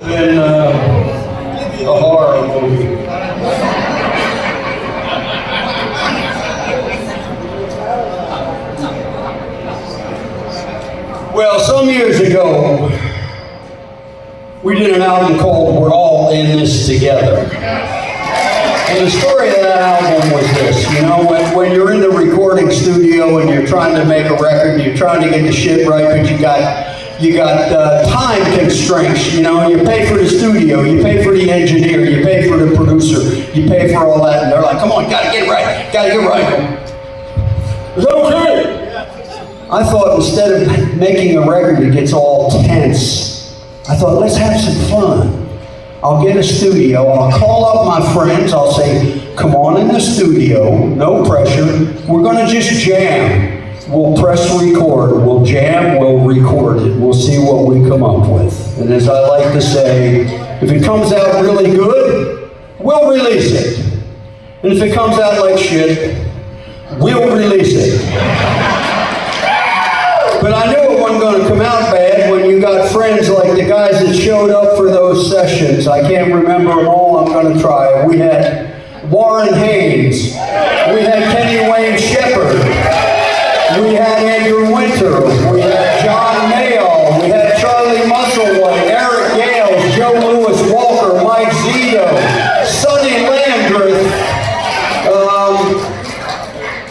In a horror movie. Well, some years ago, we did an album called We're All In This Together. And the story of that album was this, you know, when you're in the recording studio and you're trying to make a record, you're trying to get the shit right, but you got time constraints, you know, you pay for the studio, you pay for the engineer, you pay for the producer, you pay for all that, and they're like, come on, gotta get right. Is that okay? I thought instead of making a record that gets all tense, I thought, let's have some fun. I'll get a studio, I'll call up my friends, I'll say, come on in the studio, no pressure, we're gonna just jam. We'll press record, we'll jam, we'll record it, we'll see what we come up with. And as I like to say, if it comes out really good, we'll release it. And if it comes out like shit, we'll release it. But I knew it wasn't going to come out bad when you got friends like the guys that showed up for those sessions. I can't remember them all, I'm going to try. We had Warren Haynes, we had Kenny Wayne Shepherd, we had Andrew Winter, we had John Mayo, we had Charlie Musselwhite, Eric Gales, Joe Louis Walker, Mike Zito, Sonny Landreth,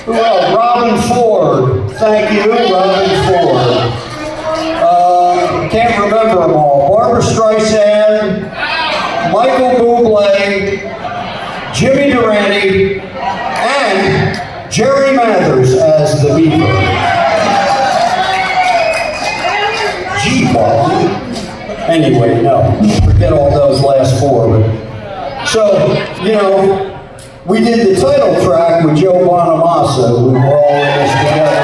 who else? Robin Ford. Thank you, Robin Ford. Can't remember them all. Barbara Streisand, Michael Bublé, Jimmy Durante, and Jerry Mathers as the Beaver. Gee, Bob. Anyway, no, forget all those last four. So, you know, we did the title track with Joe Bonamassa. We were all in this together.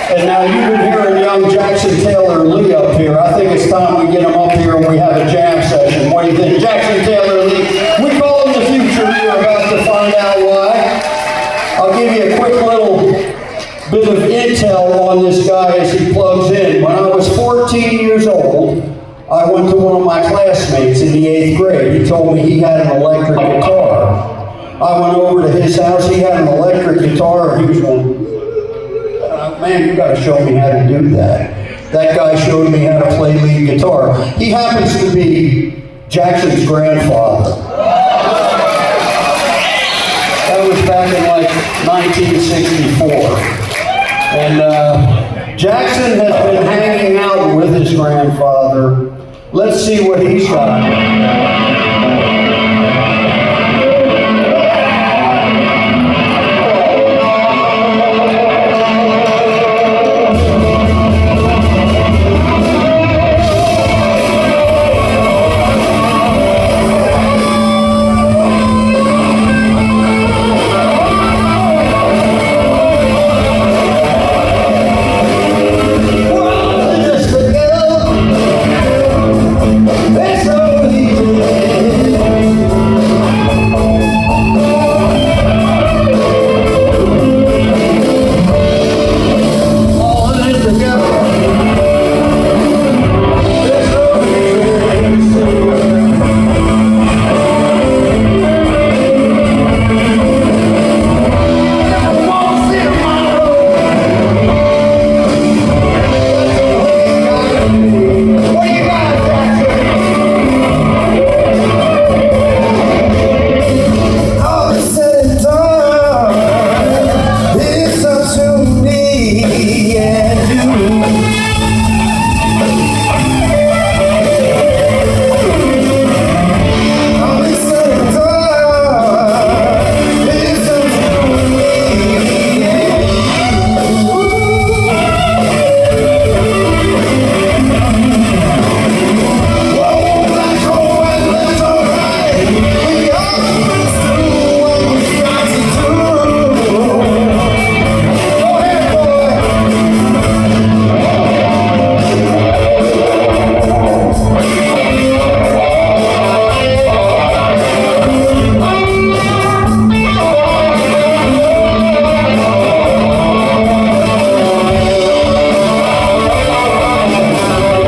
And now you've been hearing young Jackson Taylor Lee up here. I think it's time we get him up here and we have a jam session. What do you think? Jackson Taylor Lee. We call him the future. You're about to find out why. I'll give you a quick little bit of intel on this guy as he plugs in. When I was 14 years old, I went to one of my classmates in the 8th grade. He told me he had an electric guitar. I went over to his house, he had an electric guitar, he was going, man, you gotta show me how to do that. That guy showed me how to play lead guitar. He happens to be Jackson's grandfather. That was back in like 1964. And Jackson has been hanging out with his grandfather. Let's see what he's got.